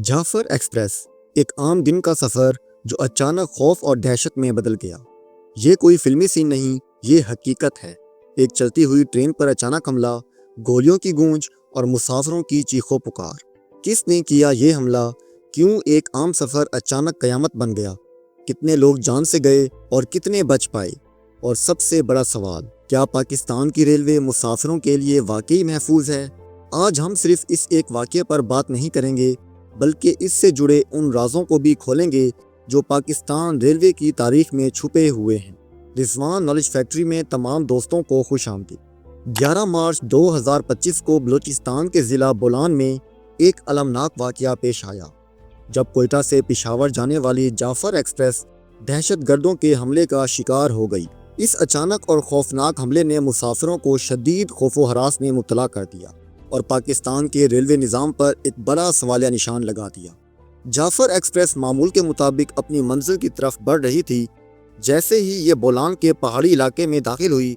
Jafar express एक आम दिन का सफ़र जो अचानक खौफ और दहशत में बदल गया। ये कोई फिल्मी सीन नहीं, ये हकीकत है। एक चलती हुई ट्रेन पर अचानक हमला, गोलियों की गूंज और मुसाफिरों की चीखों पुकार। किसने किया ये हमला? क्यों एक आम सफ़र अचानक कयामत बन गया? कितने लोग जान से गए और कितने बच पाए? और सबसे बड़ा सवाल, क्या पाकिस्तान की रेलवे मुसाफिरों के लिए वाकई महफूज है? आज हम सिर्फ इस एक वाक़ये पर बात नहीं करेंगे, बल्कि इससे जुड़े उन राजों को भी खोलेंगे जो पाकिस्तान रेलवे की तारीख में छुपे हुए हैं। रिजवान नॉलेज फैक्ट्री में तमाम दोस्तों को खुश आमदीद। 11 मार्च 2025 को बलूचिस्तान के ज़िला बोलान में एक अलमनाक वाक़या पेश आया, जब कोयटा से पेशावर जाने वाली जाफर एक्सप्रेस दहशत गर्दों के हमले का शिकार हो गई। इस अचानक और खौफनाक हमले ने मुसाफिरों को शदीद खौफ व हरास में मुब्तला कर दिया और पाकिस्तान के रेलवे निज़ाम पर एक बड़ा सवालिया निशान लगा दिया। जाफर एक्सप्रेस मामूल के मुताबिक अपनी मंजिल की तरफ बढ़ रही थी। जैसे ही ये बोलान के पहाड़ी इलाके में दाखिल हुई,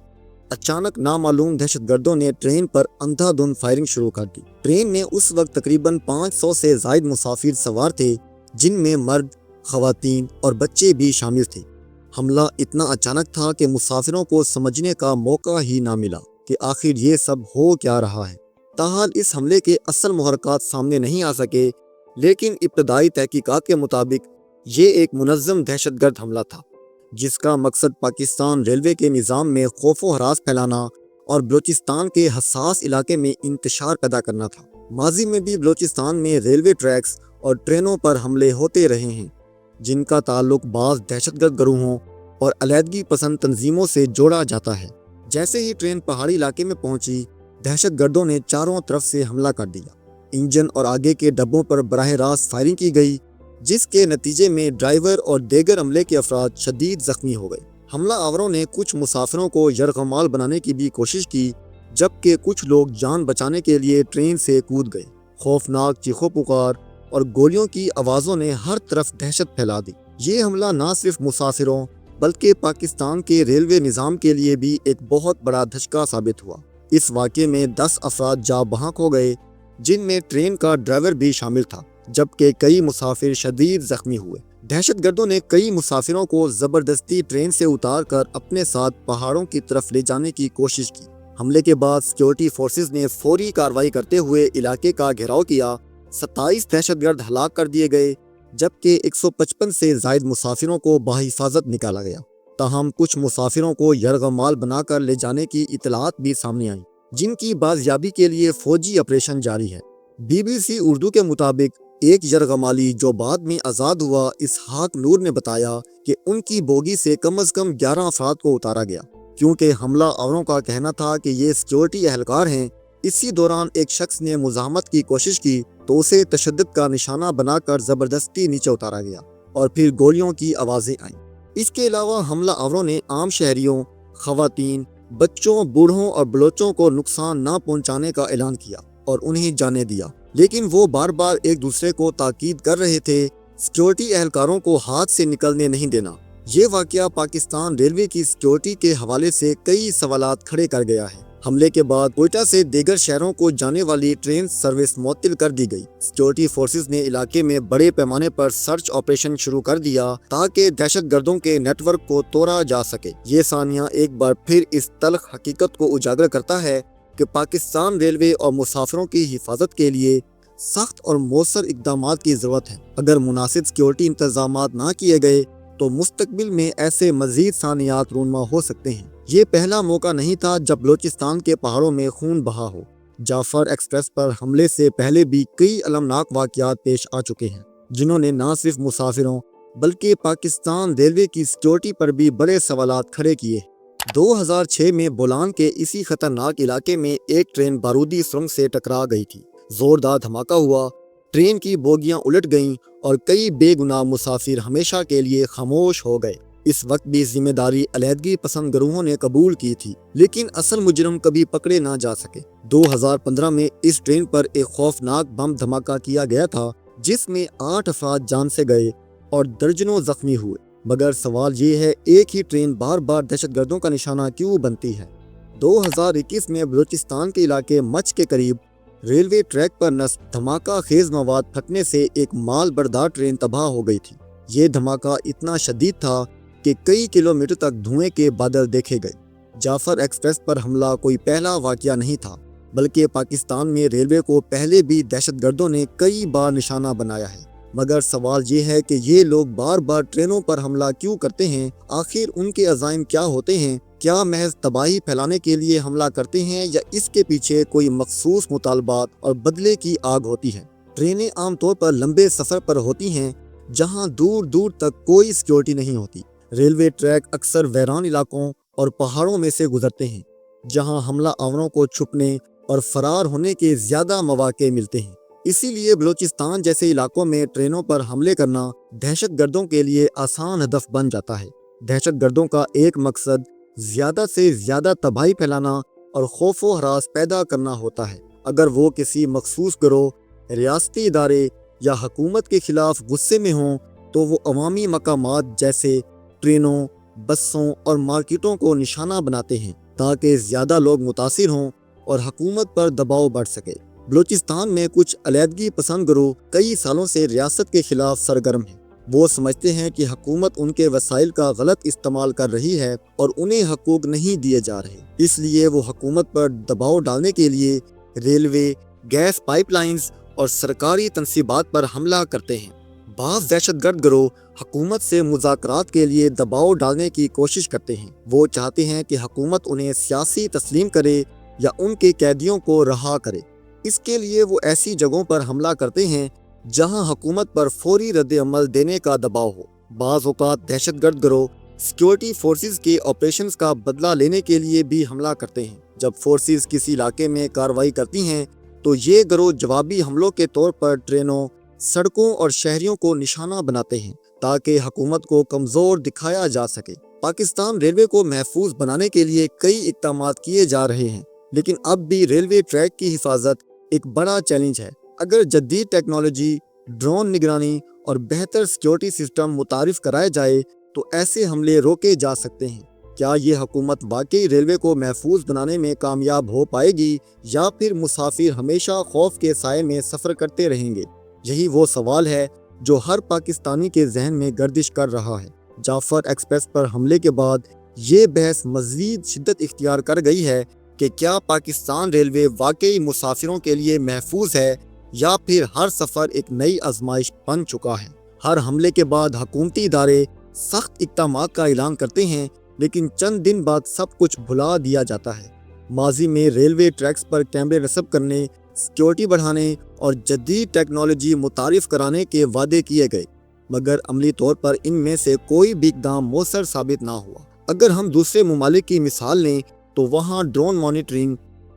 अचानक नामालूम दहशतगर्दों ने ट्रेन पर अंधाधुंध फायरिंग शुरू कर दी। ट्रेन में उस वक्त तकरीबन 500 से ज़ायद मुसाफिर सवार थे, जिनमें मर्द, ख़वातीन और बच्चे भी शामिल थे। हमला इतना अचानक था कि मुसाफिरों को समझने का मौका ही ना मिला कि आखिर ये सब हो क्या रहा है। ताहाल इस हमले के असल मुहरकात सामने नहीं आ सके, लेकिन इब्तदाई तहकीकात के मुताबिक ये एक मुनज़्ज़म दहशतगर्द हमला था, जिसका मकसद पाकिस्तान रेलवे के निज़ाम में खौफ व हरास फैलाना और बलूचिस्तान के हसास इलाके में इंतशार पैदा करना था। माजी में भी बलूचिस्तान में रेलवे ट्रैक्स और ट्रेनों पर हमले होते रहे हैं, जिनका ताल्लुक बाज़ दहशतगर्द गिरोहों और अलहदगी पसंद तंजीमों से जोड़ा जाता है। जैसे ही ट्रेन पहाड़ी इलाके में पहुंची, दहशतगर्दों ने चारों तरफ से हमला कर दिया। इंजन और आगे के डब्बों पर बराह रास्त फायरिंग की गई, जिसके नतीजे में ड्राइवर और देगर अमले के अफराद शदीद जख्मी हो गए। हमला आवरों ने कुछ मुसाफिरों को यरगमाल बनाने की भी कोशिश की, जबकि कुछ लोग जान बचाने के लिए ट्रेन से कूद गए। खौफनाक चीखों पुकार और गोलियों की आवाज़ों ने हर तरफ दहशत फैला दी। ये हमला न सिर्फ मुसाफिरों बल्कि पाकिस्तान के रेलवे निज़ाम के लिए भी एक बहुत बड़ा धचका साबित हुआ। इस वाक़ये में 10 अफराद जाँ बहक हो गए, जिनमें ट्रेन का ड्राइवर भी शामिल था, जबकि कई मुसाफिर शदीद जख्मी हुए। दहशतगर्दों ने कई मुसाफिरों को ज़बरदस्ती ट्रेन से उतार कर अपने साथ पहाड़ों की तरफ ले जाने की कोशिश की। हमले के बाद सिक्योरिटी फोर्सेस ने फौरी कार्रवाई करते हुए इलाके का घेराव किया। 27 दहशतगर्द हलाक कर दिए गए, जबकि 155 से ज़ायद मुसाफिरों को बाहिफाजत निकाला गया। ताहम कुछ मुसाफिरों को यरगमाल बनाकर ले जाने की इतलात भी सामने आई, जिनकी बाजियाबी के लिए फौजी ऑपरेशन जारी है। BBC उर्दू के मुताबिक एक यरगमाली जो बाद में आज़ाद हुआ, इसहाक नूर ने बताया कि उनकी बोगी से कम 11 अफराद को उतारा गया, क्योंकि हमला आवरों का कहना था कि ये सिक्योरिटी एहलकार हैं। इसी दौरान एक शख्स ने मुज़ाहमत की कोशिश की तो उसे तशद्दुद का निशाना बनाकर ज़बरदस्ती नीचे उतारा गया और फिर गोलियों की आवाज़ें आईं। इसके अलावा हमला आवरों ने आम शहरियों, ख़वातीन, बच्चों, बूढ़ों और बलोचों को नुकसान न पहुंचाने का ऐलान किया और उन्हें जाने दिया, लेकिन वो बार बार एक दूसरे को ताकीद कर रहे थे सिक्योरिटी एहलकारों को हाथ से निकलने नहीं देना। ये वाक़या पाकिस्तान रेलवे की सिक्योरिटी के हवाले से कई सवालात खड़े कर गया है। हमले के बाद कोयटा से दीगर शहरों को जाने वाली ट्रेन सर्विस मुअत्तल कर दी गई। सिक्योरिटी फोर्सेस ने इलाके में बड़े पैमाने पर सर्च ऑपरेशन शुरू कर दिया ताकि दहशतगर्दों के नेटवर्क को तोड़ा जा सके। ये सानिया एक बार फिर इस तल्ख हकीकत को उजागर करता है कि पाकिस्तान रेलवे और मुसाफिरों की हिफाजत के लिए सख्त और मौसर इक़दामात की ज़रूरत है। अगर मुनासिब सिक्योरिटी इंतजामात ना किए गए तो मुस्तकबिल में ऐसे मज़ीद सानियात रूनमा हो सकते हैं। ये पहला मौका नहीं था जब बलूचिस्तान के पहाड़ों में खून बहा हो। जाफर एक्सप्रेस पर हमले से पहले भी कई अलमनाक वाक़यात पेश आ चुके हैं, जिन्होंने न सिर्फ मुसाफिरों बल्कि पाकिस्तान रेलवे की सिक्योरिटी पर भी बड़े सवालात खड़े किए। 2006 में बोलान के इसी खतरनाक इलाके में एक ट्रेन बारूदी सुरंग से टकरा गई थी। जोरदार धमाका हुआ, ट्रेन की बोगियां उलट गईं और कई बेगुनाह मुसाफिर हमेशा के लिए खामोश हो गए। इस वक्त भी जिम्मेदारी अलहदगी पसंद गिरोहों ने कबूल की थी, लेकिन असल मुजरिम कभी पकड़े ना जा सके। 2015 में इस ट्रेन पर एक खौफनाक बम धमाका किया गया था, जिसमें 8 अफराद जान से गए और दर्जनों जख्मी हुए। मगर सवाल ये है, एक ही ट्रेन बार बार दहशतगर्दों का निशाना क्यों बनती है? 2021 में बलूचिस्तान के इलाके मच के करीब ریلوے ٹریک پر نصب دھماکہ خیز مواد پھٹنے سے ایک مال بردار ٹرین تباہ ہو گئی تھی۔ یہ دھماکہ اتنا شدید تھا کہ کئی کلومیٹر تک دھوئیں کے بادل دیکھے گئے۔ جعفر ایکسپریس پر حملہ کوئی پہلا واقعہ نہیں تھا، بلکہ پاکستان میں ریلوے کو پہلے بھی دہشت گردوں نے کئی بار نشانہ بنایا ہے۔ مگر سوال یہ ہے کہ یہ لوگ بار بار ٹرینوں پر حملہ کیوں کرتے ہیں؟ آخر ان کے عزائم کیا ہوتے ہیں؟ کیا محض تباہی پھیلانے کے لیے حملہ کرتے ہیں یا اس کے پیچھے کوئی مخصوص مطالبات اور بدلے کی آگ ہوتی ہے؟ ٹرینیں عام طور پر لمبے سفر پر ہوتی ہیں جہاں دور دور تک کوئی سیکیورٹی نہیں ہوتی۔ ریلوے ٹریک اکثر ویران علاقوں اور پہاڑوں میں سے گزرتے ہیں جہاں حملہ آوروں کو چھپنے اور فرار ہونے کے زیادہ مواقع ملتے ہیں۔ اسی لیے بلوچستان جیسے علاقوں میں ٹرینوں پر حملے کرنا دہشت گردوں کے لیے آسان ہدف بن جاتا ہے۔ دہشت گردوں کا ایک مقصد زیادہ سے زیادہ تباہی پھیلانا اور خوف و ہراس پیدا کرنا ہوتا ہے۔ اگر وہ کسی مخصوص گروہ، ریاستی ادارے یا حکومت کے خلاف غصے میں ہوں تو وہ عوامی مقامات جیسے ٹرینوں، بسوں اور مارکیٹوں کو نشانہ بناتے ہیں تاکہ زیادہ لوگ متاثر ہوں اور حکومت پر دباؤ بڑھ سکے۔ بلوچستان میں کچھ علیحدگی پسند گروہ کئی سالوں سے ریاست کے خلاف سرگرم ہیں۔ وہ سمجھتے ہیں کہ حکومت ان کے وسائل کا غلط استعمال کر رہی ہے اور انہیں حقوق نہیں دیے جا رہے، اس لیے وہ حکومت پر دباؤ ڈالنے کے لیے ریلوے، گیس پائپ لائنز اور سرکاری تنصیبات پر حملہ کرتے ہیں۔ بعض دہشت گرد گروہ حکومت سے مذاکرات کے لیے دباؤ ڈالنے کی کوشش کرتے ہیں۔ وہ چاہتے ہیں کہ حکومت انہیں سیاسی تسلیم کرے یا ان کے قیدیوں کو رہا کرے۔ اس کے لیے وہ ایسی جگہوں پر حملہ کرتے ہیں جہاں حکومت پر فوری رد عمل دینے کا دباؤ ہو۔ بعض اوقات دہشت گرد گروہ سیکیورٹی فورسز کے آپریشنز کا بدلہ لینے کے لیے بھی حملہ کرتے ہیں۔ جب فورسز کسی علاقے میں کارروائی کرتی ہیں تو یہ گروہ جوابی حملوں کے طور پر ٹرینوں، سڑکوں اور شہریوں کو نشانہ بناتے ہیں تاکہ حکومت کو کمزور دکھایا جا سکے۔ پاکستان ریلوے کو محفوظ بنانے کے لیے کئی اقدامات کیے جا رہے ہیں، لیکن اب بھی ریلوے ٹریک کی حفاظت ایک بڑا چیلنج ہے۔ اگر جدید ٹیکنالوجی، ڈرون نگرانی اور بہتر سیکیورٹی سسٹم متعارف کرائے جائے تو ایسے حملے روکے جا سکتے ہیں۔ کیا یہ حکومت واقعی ریلوے کو محفوظ بنانے میں کامیاب ہو پائے گی یا پھر مسافر ہمیشہ خوف کے سائے میں سفر کرتے رہیں گے؟ یہی وہ سوال ہے جو ہر پاکستانی کے ذہن میں گردش کر رہا ہے۔ جعفر ایکسپریس پر حملے کے بعد یہ بحث مزید شدت اختیار کر گئی ہے کہ کیا پاکستان ریلوے واقعی مسافروں کے لیے محفوظ ہے یا پھر ہر سفر ایک نئی آزمائش بن چکا ہے۔ ہر حملے کے بعد حکومتی ادارے سخت اقدامات کا اعلان کرتے ہیں، لیکن چند دن بعد سب کچھ بھلا دیا جاتا ہے۔ ماضی میں ریلوے ٹریکس پر کیمرے نصب کرنے، سیکیورٹی بڑھانے اور جدید ٹیکنالوجی متعارف کرانے کے وعدے کیے گئے، مگر عملی طور پر ان میں سے کوئی بھی اقدام مؤثر ثابت نہ ہوا۔ اگر ہم دوسرے ممالک کی مثال لیں تو وہاں ڈرون مانیٹرنگ،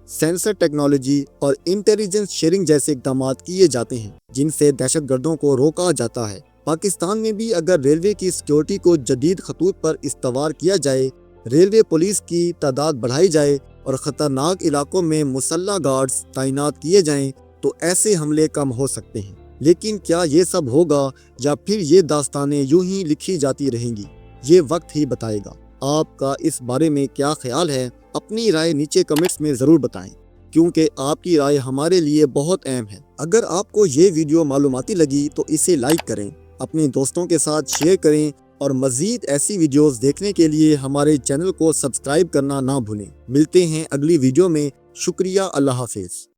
سینسر ٹیکنالوجی اور انٹیلیجنس شیئرنگ جیسے اقدامات کیے جاتے ہیں جن سے دہشت گردوں کو روکا جاتا ہے۔ پاکستان میں بھی اگر ریلوے کی سیکیورٹی کو جدید خطوط پر استوار کیا جائے، ریلوے پولیس کی تعداد بڑھائی جائے اور خطرناک علاقوں میں مسلح گارڈز تعینات کیے جائیں تو ایسے حملے کم ہو سکتے ہیں۔ لیکن کیا یہ سب ہوگا یا پھر یہ داستانیں یوں ہی لکھی جاتی رہیں گی؟ یہ وقت ہی بتائے گا۔ آپ کا اس بارے میں کیا خیال ہے؟ اپنی رائے نیچے کمنٹس میں ضرور بتائیں، کیونکہ آپ کی رائے ہمارے لیے بہت اہم ہے۔ اگر آپ کو یہ ویڈیو معلوماتی لگی تو اسے لائک کریں، اپنے دوستوں کے ساتھ شیئر کریں اور مزید ایسی ویڈیوز دیکھنے کے لیے ہمارے چینل کو سبسکرائب کرنا نہ بھولیں۔ ملتے ہیں اگلی ویڈیو میں۔ شکریہ، اللہ حافظ۔